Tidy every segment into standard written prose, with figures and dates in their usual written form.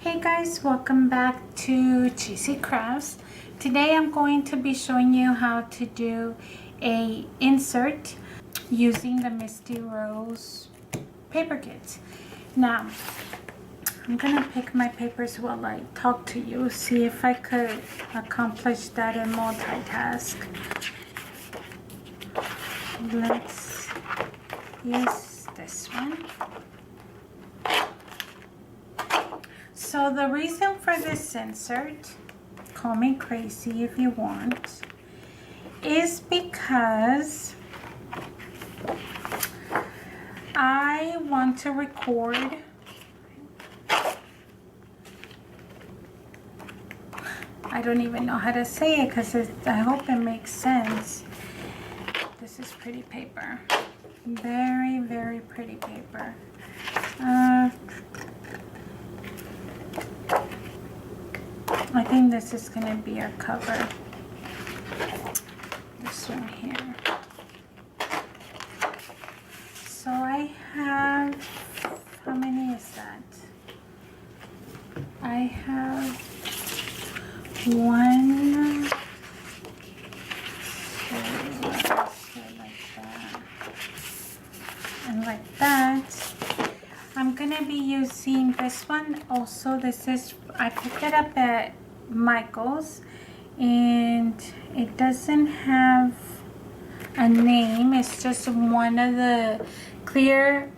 Hey guys, welcome back to Cheesy Crafts. Today I'm going to be showing you how to do a insert using the Misty Rose paper kit. Now, I'm gonna pick my papers while I talk to you, see if I could accomplish that in multitask. Let's use this one. So the reason for this insert, call me crazy if you want, is because I want to record I don't even know how to say it because I hope it makes sense. This is pretty paper. Very, very pretty paper. I think this is going to be our cover. This one here. So I have, how many is that? I have one, two, like that, and like that. I'm going to be using this one also. This is, I picked it up at Michael's, and it doesn't have a name. It's just one of the clear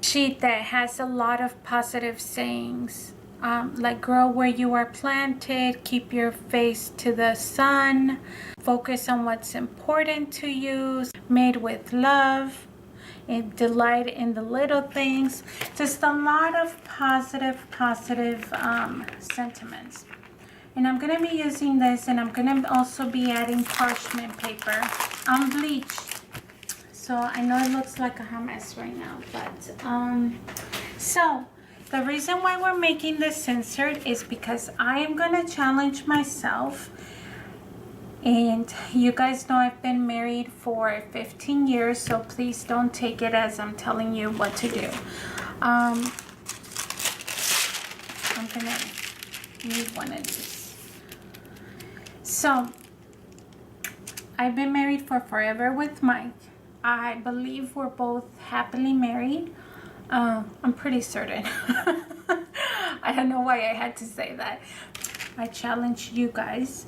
sheet that has a lot of positive sayings, like grow where you are planted, keep your face to the sun, focus on what's important to you, made with love, and delight in the little things. Just a lot of positive sentiments. And I'm going to be using this, and I'm going to also be adding parchment paper unbleached. So I know it looks like a hot mess right now, but so the reason why we're making this insert is because I am going to challenge myself. And you guys know I've been married for 15 years, so please don't take it as I'm telling you what to do. I'm gonna need one of these. So, I've been married for forever with Mike. I believe we're both happily married. I'm pretty certain. I don't know why I had to say that. I challenge you guys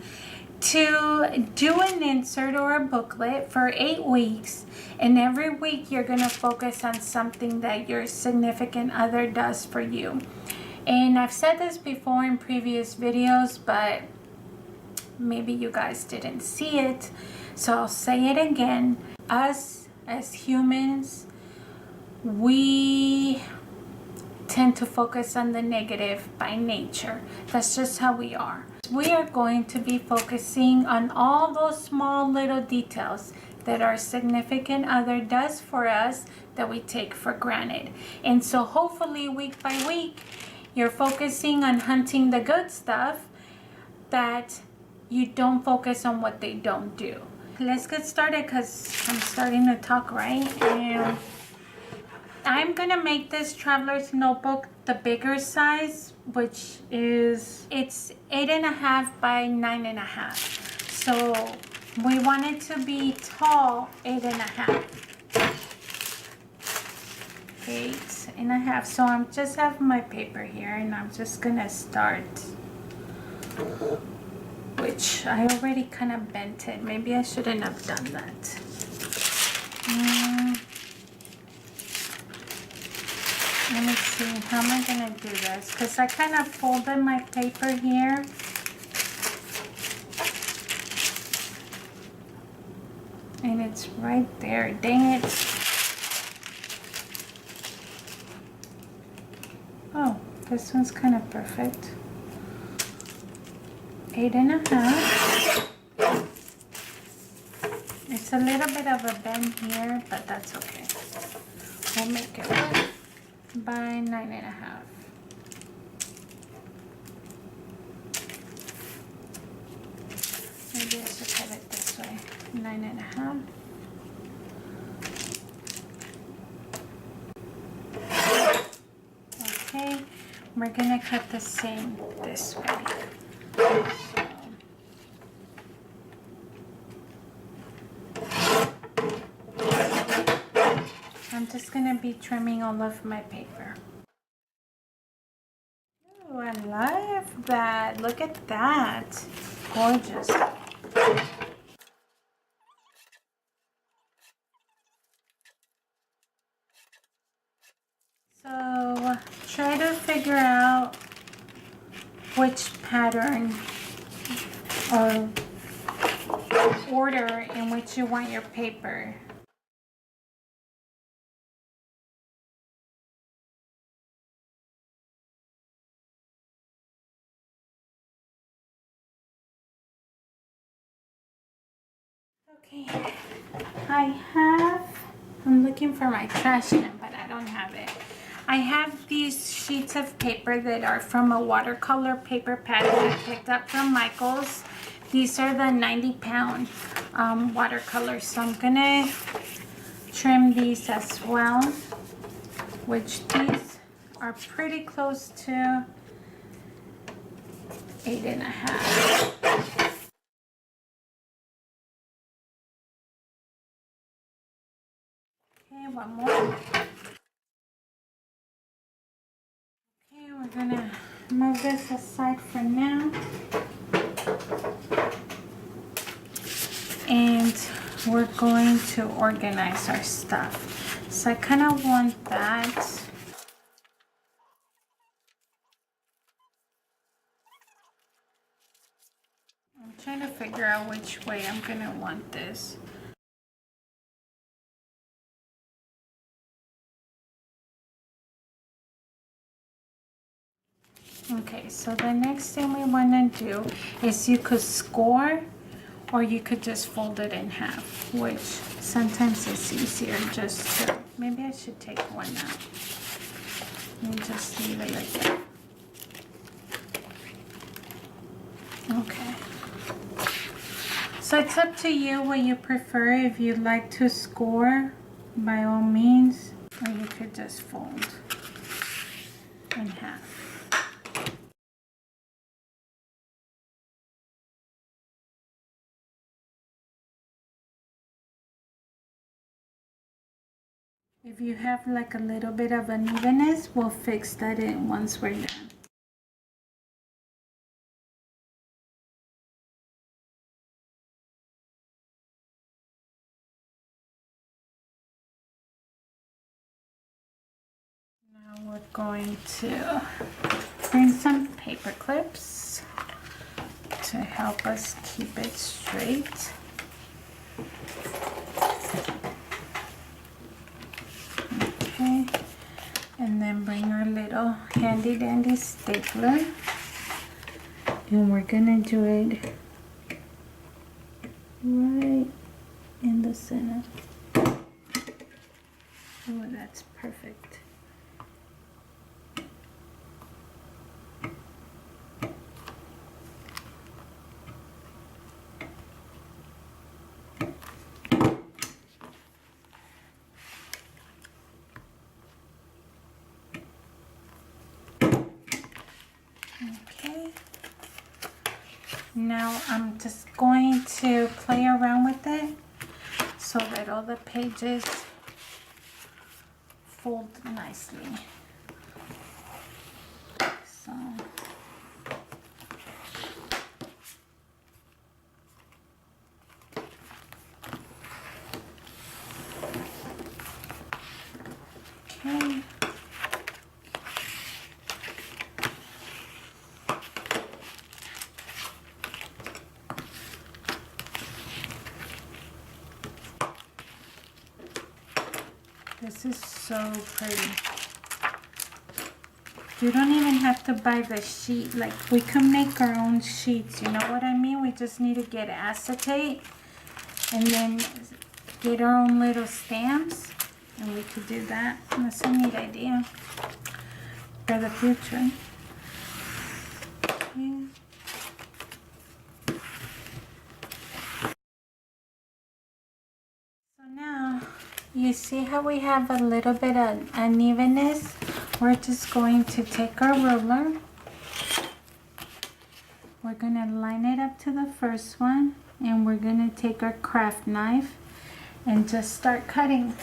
to do an insert or a booklet for 8 weeks, and every week you're going to focus on something that your significant other does for you. And I've said this before in previous videos, but maybe you guys didn't see it, so I'll say it again. Us as humans, we tend to focus on the negative by nature. That's just how we are. We are going to be focusing on all those small little details that our significant other does for us that we take for granted. And so hopefully week by week, you're focusing on hunting the good stuff, that you don't focus on what they don't do. Let's get started because I'm starting to talk, right? And I'm gonna make this traveler's notebook the bigger size, which is, it's 8.5 by 9.5. So we want it to be tall, 8.5. 8.5. So I'm just have my paper here, and I'm just gonna start, which I already kind of bent it. Maybe I shouldn't have done that. Let me see, how am I going to do this? Because I kind of folded my paper here. And it's right there. Dang it. Oh, this one's kind of perfect. 8.5. It's a little bit of a bend here, but that's okay. We'll make it work. By 9.5. Maybe I should cut it this way. 9.5. Okay, we're gonna cut the same this way. I'm just gonna be trimming all of my paper. Oh, I love that. Look at that. Gorgeous. So try to figure out which pattern or order in which you want your paper. Okay, I'm looking for my trash can, but I don't have it. I have these sheets of paper that are from a watercolor paper pattern I picked up from Michael's. These are the 90-pound watercolors, so I'm gonna trim these as well, which these are pretty close to 8.5. Okay, one more. Okay, we're gonna move this aside for now. And we're going to organize our stuff. So I kind of want that. I'm trying to figure out which way I'm gonna want this. Okay, so the next thing we want to do is you could score or you could just fold it in half, which sometimes it's easier just to, maybe I should take one out and just leave it like that. Okay. So it's up to you what you prefer. If you like to score, by all means, or you could just fold in half. If you have like a little bit of unevenness, we'll fix that in once we're done. Now we're going to bring some paper clips to help us keep it straight. Okay, and then bring our little handy dandy stapler, and we're gonna do it right in the center. Oh, that's perfect. Okay, now I'm just going to play around with it so that all the pages fold nicely. So okay. This is so pretty. You don't even have to buy the sheet. Like, we can make our own sheets, you know what I mean? We just need to get acetate and then get our own little stamps, and we could do that. And that's a neat idea for the future. Okay. So now, you see how we have a little bit of unevenness we're just going to take our ruler. We're going to line it up to the first one, and we're going to take our craft knife and just start cutting.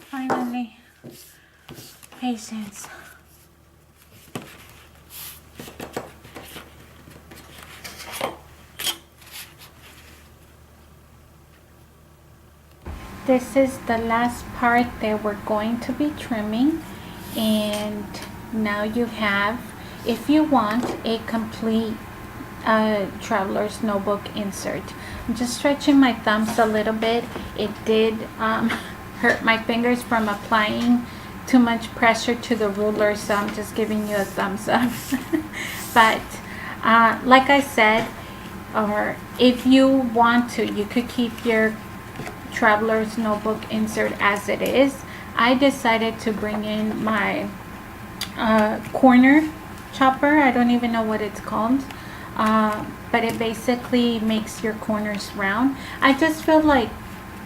Finally, patience. This is the last part that we're going to be trimming, and now you have, if you want, a complete traveler's notebook insert. I'm just stretching my thumbs a little bit. It did hurt my fingers from applying too much pressure to the ruler, so I'm just giving you a thumbs up. But like I said, or if you want to, you could keep your traveler's notebook insert as it is. I decided to bring in my corner chopper. I don't even know what it's called, but it basically makes your corners round. I just feel like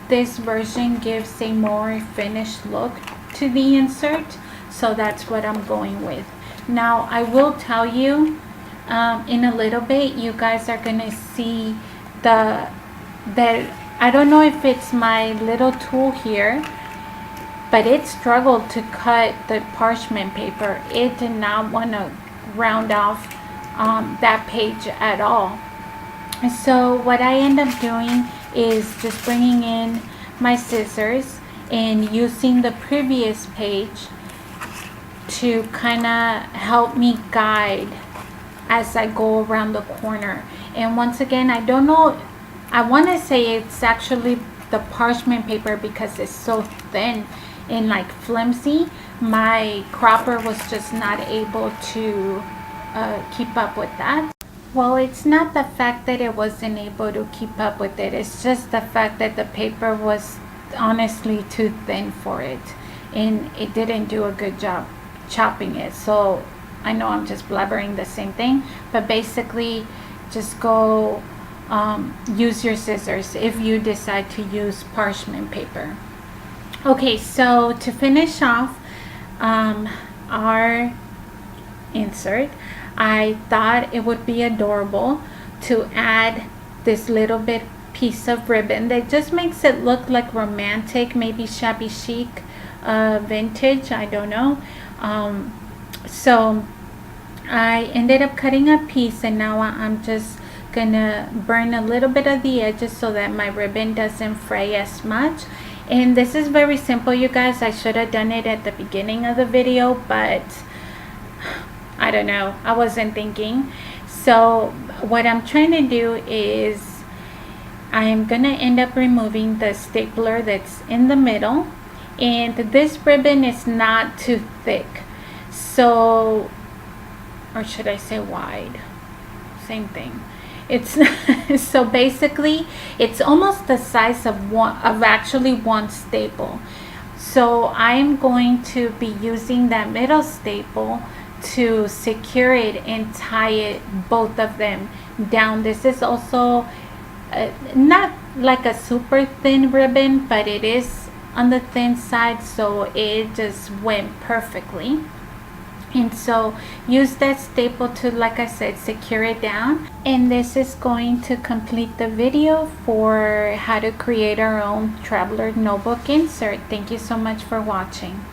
this version gives a more finished look to the insert, so that's what I'm going with. Now I will tell you, in a little bit you guys are gonna see that I don't know if it's my little tool here, but it struggled to cut the parchment paper. It did not want to round off that page at all. So what I end up doing is just bringing in my scissors and using the previous page to kind of help me guide as I go around the corner. And once again, I don't know, I want to say it's actually the parchment paper because it's so thin and like flimsy. My cropper was just not able to keep up with that. Well, it's not the fact that it wasn't able to keep up with it. It's just the fact that the paper was honestly too thin for it, and it didn't do a good job chopping it. So I know I'm just blabbering the same thing, but basically just go use your scissors if you decide to use parchment paper. Okay, so to finish off our insert, I thought it would be adorable to add this little bit piece of ribbon that just makes it look like romantic, maybe shabby chic, vintage, I don't know. So I ended up cutting a piece, and now I'm just gonna burn a little bit of the edges so that my ribbon doesn't fray as much. And this is very simple, you guys. I should have done it at the beginning of the video, but I don't know, I wasn't thinking. So what I'm trying to do is I'm gonna end up removing the stapler that's in the middle, and this ribbon is not too thick, so, or should I say wide, same thing. It's so basically it's almost the size of actually one staple. So I'm going to be using that middle staple to secure it and tie it, both of them down. This is also not like a super thin ribbon, but it is on the thin side, so it just went perfectly. And so use that staple to, like I said, secure it down. And this is going to complete the video for how to create our own traveler notebook insert. Thank you so much for watching.